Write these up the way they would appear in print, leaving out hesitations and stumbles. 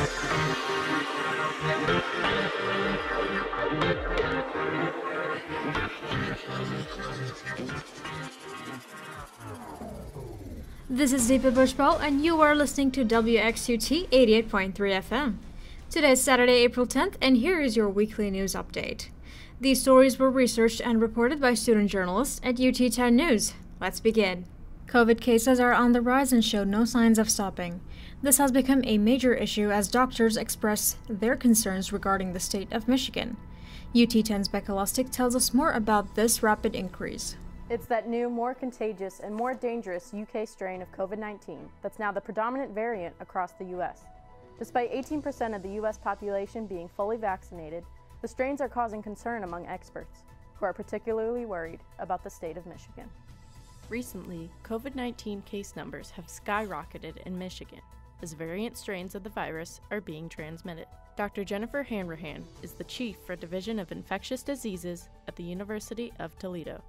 This is Deepa Bhujbal, and you are listening to WXUT 88.3 FM. Today is Saturday, April 10th, and here is your weekly news update. These stories were researched and reported by student journalists at UT 10 News. Let's begin. COVID cases are on the rise and show no signs of stopping. This has become a major issue as doctors express their concerns regarding the state of Michigan. UT 10's Becca Lustig tells us more about this rapid increase. It's that new, more contagious and more dangerous UK strain of COVID-19 that's now the predominant variant across the U.S. Despite 18% of the U.S. population being fully vaccinated, the strains are causing concern among experts, who are particularly worried about the state of Michigan. Recently, COVID-19 case numbers have skyrocketed in Michigan as variant strains of the virus are being transmitted. Dr. Jennifer Hanrahan is the chief for Division of Infectious Diseases at the University of Toledo.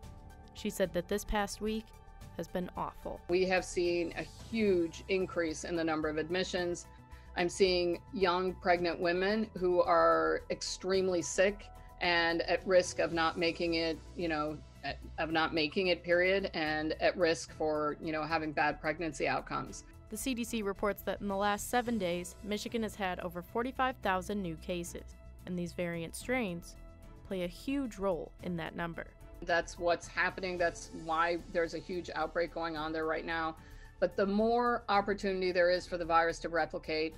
She said that this past week has been awful. We have seen a huge increase in the number of admissions. I'm seeing young pregnant women who are extremely sick and at risk of not making it, period, and at risk for, having bad pregnancy outcomes. The CDC reports that in the last 7 days, Michigan has had over 45,000 new cases, and these variant strains play a huge role in that number. That's what's happening. That's why there's a huge outbreak going on there right now. But the more opportunity there is for the virus to replicate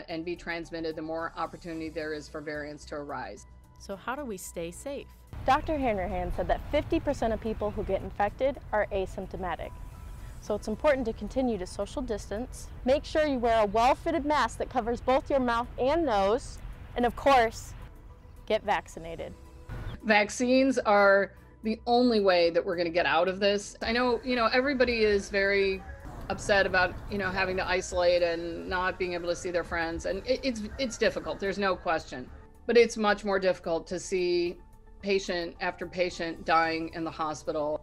and be transmitted, the more opportunity there is for variants to arise. So how do we stay safe? Dr. Hanrahan said that 50% of people who get infected are asymptomatic. So it's important to continue to social distance. Make sure you wear a well-fitted mask that covers both your mouth and nose. And of course, get vaccinated. Vaccines are the only way that we're going to get out of this. I know, everybody is very upset about, having to isolate and not being able to see their friends. And it's difficult. There's no question. But it's much more difficult to see patient after patient dying in the hospital.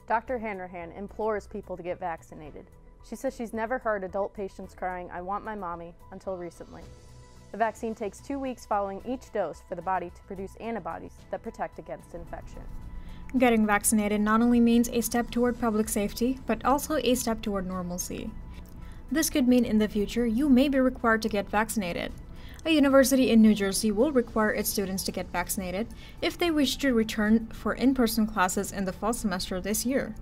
Dr. Hanrahan implores people to get vaccinated. She says she's never heard adult patients crying, "I want my mommy," until recently. The vaccine takes 2 weeks following each dose for the body to produce antibodies that protect against infection. Getting vaccinated not only means a step toward public safety, but also a step toward normalcy. This could mean in the future you may be required to get vaccinated. A university in New Jersey will require its students to get vaccinated if they wish to return for in-person classes in the fall semester this year.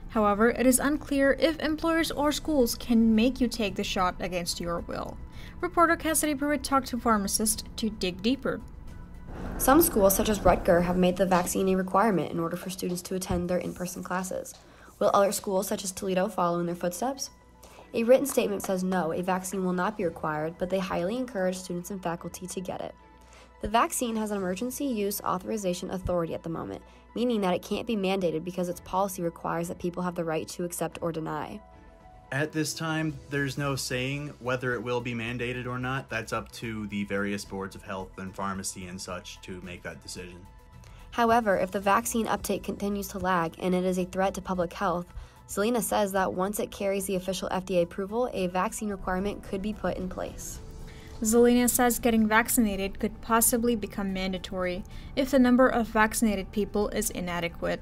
However, it is unclear if employers or schools can make you take the shot against your will. Reporter Cassidy Pruitt talked to pharmacists to dig deeper. Some schools, such as Rutger, have made the vaccine a requirement in order for students to attend their in-person classes. Will other schools, such as Toledo, follow in their footsteps? A written statement says no, a vaccine will not be required, but they highly encourage students and faculty to get it. The vaccine has an emergency use authorization authority at the moment, meaning that it can't be mandated because its policy requires that people have the right to accept or deny. At this time, there's no saying whether it will be mandated or not. That's up to the various boards of health and pharmacy and such to make that decision. However, if the vaccine uptake continues to lag and it is a threat to public health, Zelina says that once it carries the official FDA approval, a vaccine requirement could be put in place. Zelina says getting vaccinated could possibly become mandatory if the number of vaccinated people is inadequate.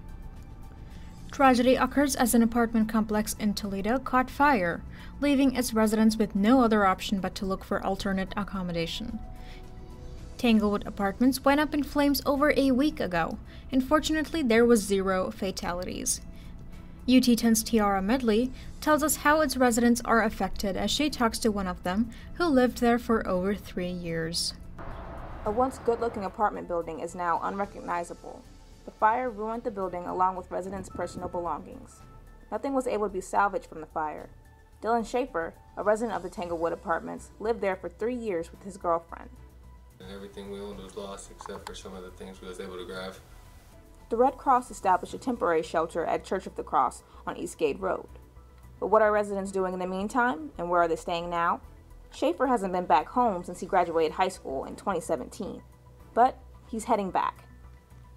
Tragedy occurs as an apartment complex in Toledo caught fire, leaving its residents with no other option but to look for alternate accommodation. Tanglewood Apartments went up in flames over a week ago, and fortunately there was 0 fatalities. UT 10's Tiara Medley tells us how its residents are affected as she talks to one of them who lived there for over 3 years. A once good-looking apartment building is now unrecognizable. The fire ruined the building along with residents' personal belongings. Nothing was able to be salvaged from the fire. Dylan Schaefer, a resident of the Tanglewood Apartments, lived there for 3 years with his girlfriend. Everything we owned was lost except for some of the things we was able to grab. The Red Cross established a temporary shelter at Church of the Cross on Eastgate Road. But what are residents doing in the meantime, and where are they staying now? Schaefer hasn't been back home since he graduated high school in 2017, but he's heading back.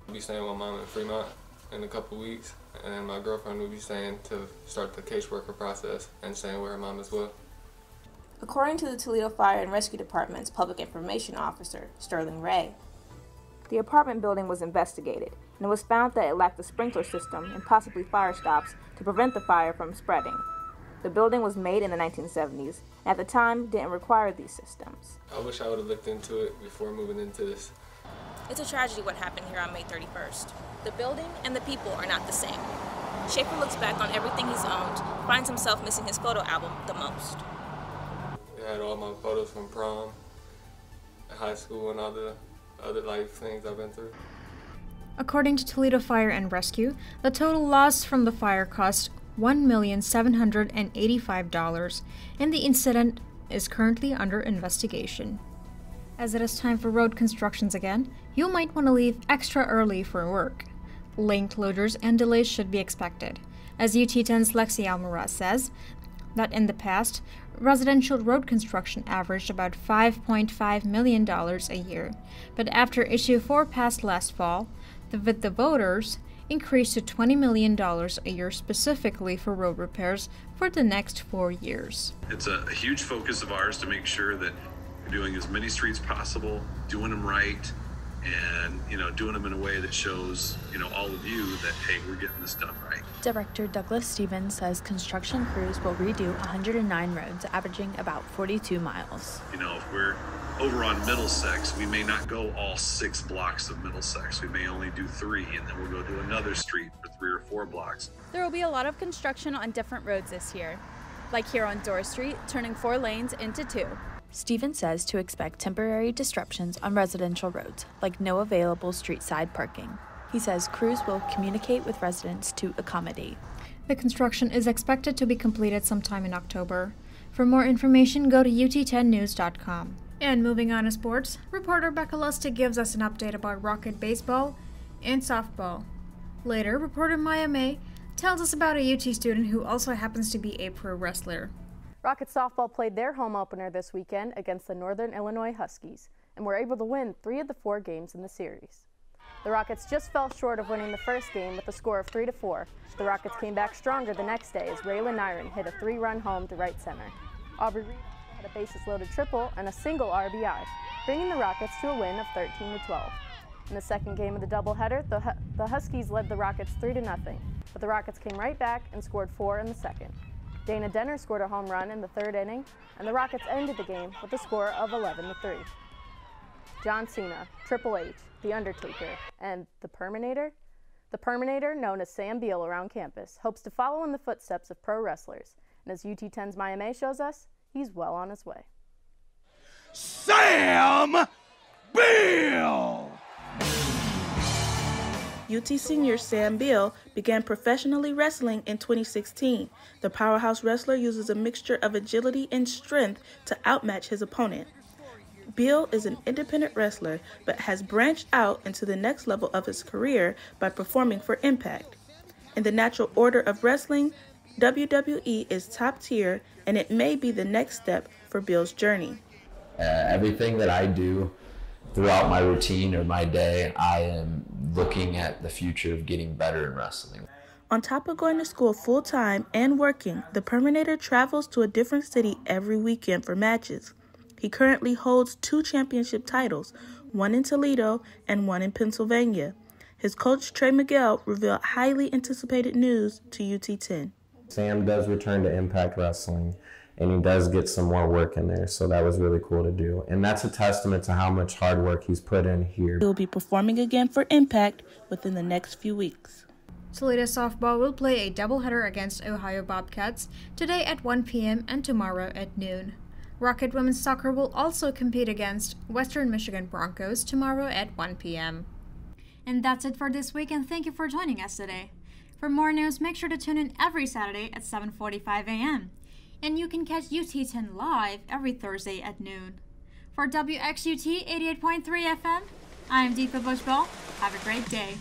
I'll be staying with Mom in Fremont in a couple weeks, and my girlfriend will be staying to start the caseworker process and staying with her mom as well. according to the Toledo Fire and Rescue Department's Public Information Officer, Sterling Ray. The apartment building was investigated, and it was found that it lacked a sprinkler system and possibly fire stops to prevent the fire from spreading. The building was made in the 1970s, and at the time didn't require these systems. I wish I would have looked into it before moving into this. It's a tragedy what happened here on May 31st. The building and the people are not the same. Schaefer looks back on everything he's owned, finds himself missing his photo album the most. I had all my photos from prom, high school, and all the other life things I've been through. According to Toledo Fire and Rescue, the total loss from the fire cost $1,785,000, and the incident is currently under investigation. As it is time for road constructions again, you might want to leave extra early for work. Lane closures and delays should be expected, as UT10's Lexi Almaraz says that in the past, residential road construction averaged about $5.5 million a year, but after Issue 4 passed last fall, with the voters, increased to $20 million a year specifically for road repairs for the next 4 years. It's a huge focus of ours to make sure that we're doing as many streets possible, doing them right, and doing them in a way that shows all of you that, hey, we're getting this done right. Director Douglas Stevens says construction crews will redo 109 roads, averaging about 42 miles. If we're over on Middlesex, we may not go all 6 blocks of Middlesex. We may only do 3, and then we'll go to another street for 3 or 4 blocks. There will be a lot of construction on different roads this year, like here on Dorr Street, turning 4 lanes into 2. Stevens says to expect temporary disruptions on residential roads, like no available street-side parking. He says crews will communicate with residents to accommodate. The construction is expected to be completed sometime in October. For more information, go to ut10news.com. And moving on to sports, reporter Becca Lustig gives us an update about Rocket baseball and softball. Later, reporter Maya May tells us about a UT student who also happens to be a pro wrestler. Rocket softball played their home opener this weekend against the Northern Illinois Huskies and were able to win 3 of the 4 games in the series. The Rockets just fell short of winning the first game with a score of 3-4. The Rockets came back stronger the next day as Raylan Nyron hit a 3-run home to right center. Aubrey Reed had a bases-loaded triple and a single RBI, bringing the Rockets to a win of 13-12. In the second game of the doubleheader, the Huskies led the Rockets 3-0, but the Rockets came right back and scored 4 in the second. Dana Denner scored a home run in the 3rd inning, and the Rockets ended the game with a score of 11-3. John Cena, Triple H, The Undertaker, and The Perminator, known as Sam Beal around campus, hopes to follow in the footsteps of pro wrestlers, and as UT10's Maya May shows us, he's well on his way. Sam Beal! UT senior Sam Beal began professionally wrestling in 2016. The powerhouse wrestler uses a mixture of agility and strength to outmatch his opponent. Beal is an independent wrestler, but has branched out into the next level of his career by performing for Impact. In the natural order of wrestling, WWE is top tier, and it may be the next step for Beal's journey. Everything that I do throughout my routine or my day, I am looking at the future of getting better in wrestling. On top of going to school full-time and working, the Perminator travels to a different city every weekend for matches. He currently holds 2 championship titles, one in Toledo and one in Pennsylvania. His coach, Trey Miguel, revealed highly anticipated news to UT10. Sam does return to Impact Wrestling, and he does get some more work in there, so that was really cool to do. And that's a testament to how much hard work he's put in here. He will be performing again for Impact within the next few weeks. Toledo softball will play a doubleheader against Ohio Bobcats today at 1 p.m. and tomorrow at noon. Rocket women's soccer will also compete against Western Michigan Broncos tomorrow at 1 p.m. And that's it for this week, and thank you for joining us today. For more news, make sure to tune in every Saturday at 7:45 a.m. And you can catch UT10 live every Thursday at noon. For WXUT 88.3 FM, I'm Deepa Bhujbal. Have a great day.